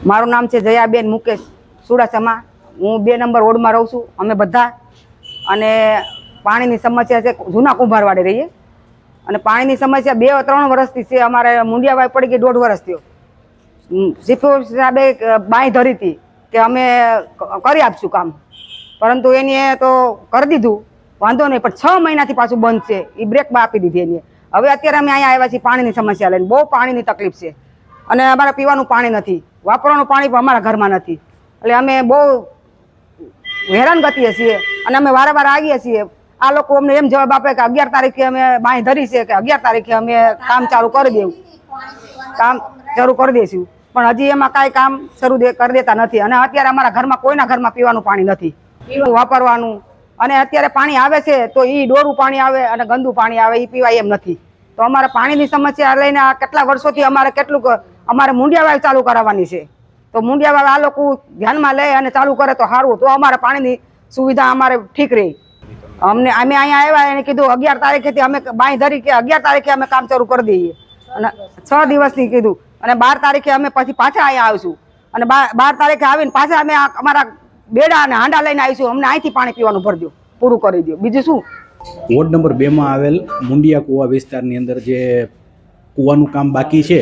મારું નામ છે જયાબેન મુકેશ સુડાસમા. હું 2 નંબર વોર્ડમાં રહું છું. અમે બધા અને પાણીની સમસ્યા છે. જૂના કુંભારવાડે રહીએ અને પાણીની સમસ્યા 2-3 વર્ષથી છે. અમારે મુંડિયાવાઈ પડી ગઈ 1.5 વર્ષ થયો. ચીફ સાહેબે બાંય ધરી હતી કે અમે કરી આપશું કામ, પરંતુ એને તો કરી દીધું, વાંધો નહીં, પણ 6 મહિનાથી પાછું બંધ છે. એ બ્રેક આપી દીધી એને. હવે અત્યારે અમે અહીંયા આવ્યા છીએ પાણીની સમસ્યા લઈને. બહુ પાણીની તકલીફ છે અને અમારે પીવાનું પાણી નથી, વાપરવાનું પાણી પણ અમારા ઘરમાં નથી. એટલે અમે બહુ હેરાન ગતિએ છીએ અને અમે વારંવાર આવીએ છીએ. આ લોકો અમને એમ જવાબ આપે કે 11 તારીખે અમે બાંય ધરી છે કે 11 તારીખે અમે કામ ચાલુ કરી દેવું, કામ શરૂ કરી દઈશું, પણ હજી એમાં કાંઈ કામ શરૂ કરી દેતા નથી. અને અત્યારે અમારા ઘરમાં કોઈના ઘરમાં પીવાનું પાણી નથી, વાપરવાનું. અને અત્યારે પાણી આવે છે તો એ ડોરું પાણી આવે અને ગંદુ પાણી આવે, એ પીવાય એમ નથી. તો અમારે પાણીની સમસ્યા લઈને આ કેટલા વર્ષોથી અમારે અમારે મુંડિયાવાઈ ચાલુ કરાવવાની છે. તો મુંડિયાવાઈ આ લોકો ધ્યાનમાં લે અને ચાલુ કરે તો સારું, તો અમારે પાણીની સુવિધા અમારે ઠીક રહે. અમે અહીંયા આવ્યા એને કીધું 11 તારીખેથી અમે બાંય ધરી કે 11 તારીખે અમે કામ શરૂ કરી દઈએ અને 6 દિવસની કીધું. અને 12 તારીખે અમે પછી પાછા અહીંયા આવીશું અને 12 તારીખે આવીને પાછા અમે અમારા બેડા અને હાંડા લઈને આવીશું. અમને અહીંથી પાણી પીવાનું ભરી દો, પૂરું કરી દો, બીજું શું. વોર્ડ નંબર 2 માં આવેલ મુંડિયા કુવા વિસ્તારની અંદર જે કૂવાનું કામ બાકી છે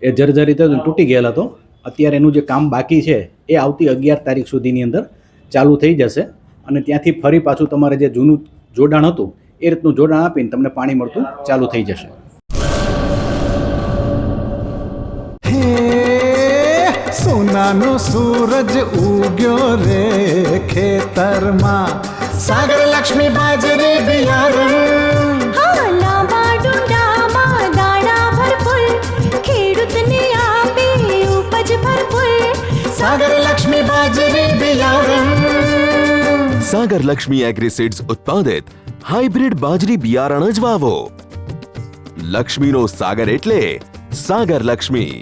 એ જર્જરિત તૂટી ગયેલ હતો. અત્યારે એનું જે કામ બાકી છે એ આવતી 11 તારીખ સુધીની અંદર ચાલુ થઈ જશે અને ત્યાંથી ફરી પાછું તમારે જે જૂનું જોડાણ હતું એ રીતનું જોડાણ આપીને તમને પાણી મળતું ચાલુ થઈ જશે. સોનાનો સૂરજ ઉગ્યો રે ખેતરમાં, સાગર લક્ષ્મી બાજરી બિયારણ, લાંબા ડુંડામાં દાણા ભરપૂર, ખેડૂતને આપે ઉપજ ભરપૂર, સાગર લક્ષ્મી બાજરી બિયારણ. સાગર લક્ષ્મી એગ્રીસીડ્સ ઉત્પાદિત હાઇબ્રિડ બાજરી બિયારણ જ વાવો. લક્ષ્મીનો સાગર એટલે સાગર લક્ષ્મી.